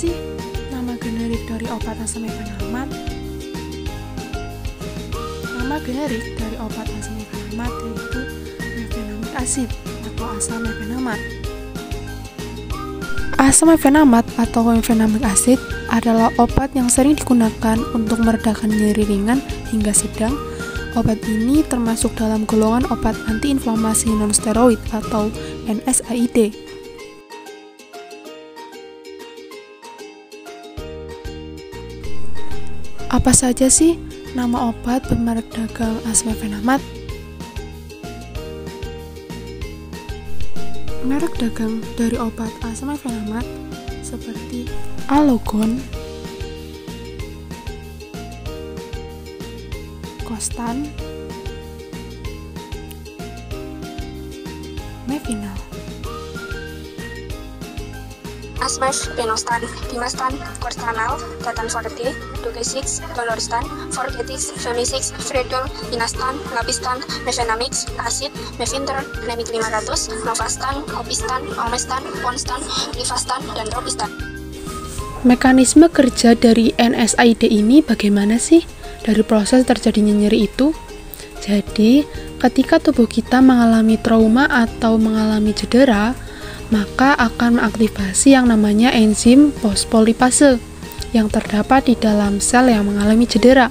sih nama generik dari obat asam mefenamat? Nama generik dari obat asam mefenamat yaitu mefenamic acid atau asam mefenamat. Asam mefenamat atau mefenamic acid adalah obat yang sering digunakan untuk meredakan nyeri ringan hingga sedang. Obat ini termasuk dalam golongan obat antiinflamasi non-steroid atau NSAID. Apa saja sih nama obat bermerek dagang asam mefenamat? Merek dagang dari obat asam mefenamat seperti Allogon, Costan, Mefinal, Asmef, Benostan, Dimastan, Cortanal, Datan Forte, Dogesix, Dolorstan, Forgetix, Femixix, Fredol, Inastan, Lapistan, Mefenamix, Acid, Mefinter, Lemik 500, Novastan, Opistan, Omestan, Ponstan, Rifastan, dan Tropistan. Mekanisme kerja dari NSAID ini bagaimana sih dari proses terjadinya nyeri itu? Jadi, ketika tubuh kita mengalami trauma atau mengalami cedera, maka akan mengaktifasi yang namanya enzim fosfolipase yang terdapat di dalam sel yang mengalami cedera.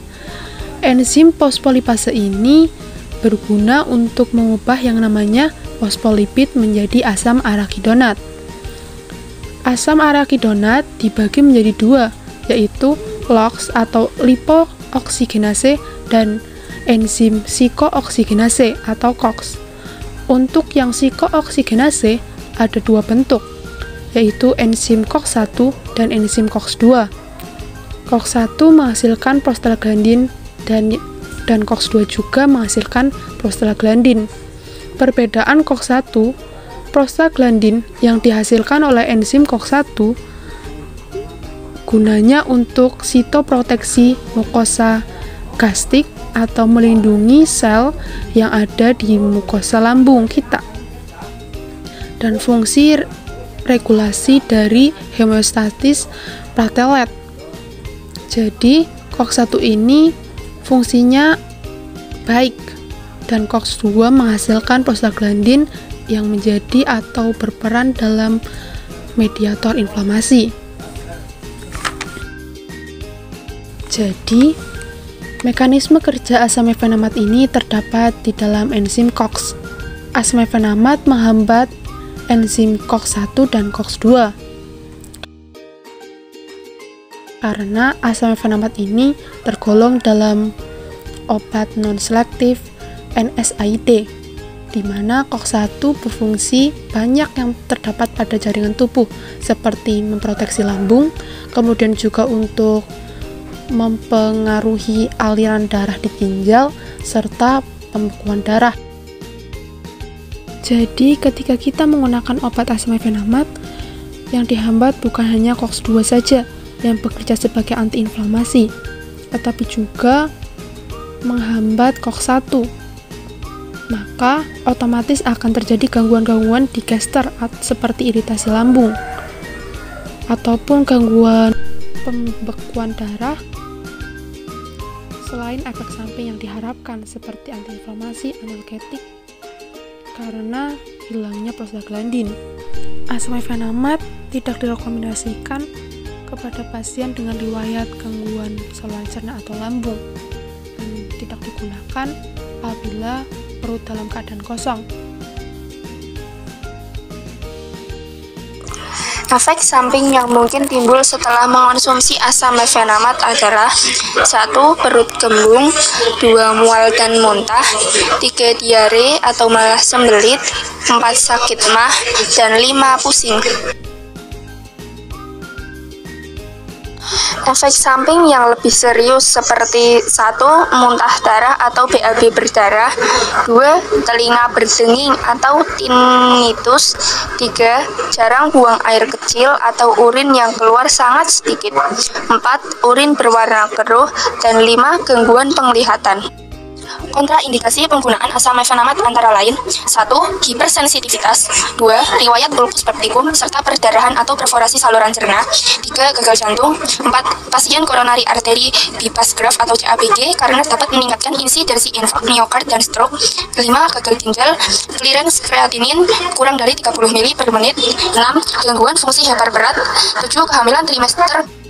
Enzim fosfolipase ini berguna untuk mengubah yang namanya fosfolipid menjadi asam arakidonat. Asam arakidonat dibagi menjadi dua, yaitu LOX atau lipooksigenase dan enzim psikooksigenase atau COX. Untuk yang psikooksigenase ada dua bentuk, yaitu enzim COX-1 dan enzim COX-2. COX-1 menghasilkan prostaglandin dan COX-2 juga menghasilkan prostaglandin. Perbedaan COX-1, prostaglandin yang dihasilkan oleh enzim COX-1 gunanya untuk sitoproteksi mukosa gastrik atau melindungi sel yang ada di mukosa lambung kita, dan fungsi regulasi dari homeostatis platelet. Jadi COX-1 ini fungsinya baik dan COX-2 menghasilkan prostaglandin yang menjadi atau berperan dalam mediator inflamasi. Jadi, mekanisme kerja asam mefenamat ini terdapat di dalam enzim COX. Asam mefenamat menghambat enzim COX-1 dan COX-2. Karena asam mefenamat ini tergolong dalam obat non-selektif NSAID, di mana COX-1 berfungsi banyak yang terdapat pada jaringan tubuh, seperti memproteksi lambung, kemudian juga untuk mempengaruhi aliran darah di ginjal, serta pembekuan darah. Jadi, ketika kita menggunakan obat asam mefenamat, yang dihambat bukan hanya COX-2 saja yang bekerja sebagai antiinflamasi, tetapi juga menghambat COX-1. Maka, otomatis akan terjadi gangguan-gangguan di gester seperti iritasi lambung, ataupun gangguan pembekuan darah, selain efek samping yang diharapkan seperti antiinflamasi, analgetik, karena hilangnya prostaglandin. Asam mefenamat tidak direkomendasikan kepada pasien dengan riwayat gangguan saluran cerna atau lambung, dan tidak digunakan apabila perut dalam keadaan kosong. Efek samping yang mungkin timbul setelah mengonsumsi asam mefenamat adalah 1. Perut kembung, 2. Mual dan muntah, 3. Diare atau malah sembelit, 4. Sakit mah, dan 5. Pusing. Efek samping yang lebih serius seperti 1. Muntah darah atau BAB berdarah, 2. Telinga berdenging atau tinnitus, 3. Jarang buang air kecil atau urin yang keluar sangat sedikit, 4. Urin berwarna keruh, dan 5. Gangguan penglihatan. Kontraindikasi penggunaan asam mefenamat antara lain: 1. Hipersensitivitas, 2. Riwayat lupus peptikum serta perdarahan atau perforasi saluran cerna, 3. Gagal jantung, 4. Pasien koronari arteri bypass graft atau CABG karena dapat meningkatkan insidensi infark miokard dan stroke, 5. Gagal ginjal, clearance kreatinin kurang dari 30 ml per menit, 6. Gangguan fungsi hepar berat, 7. Kehamilan trimester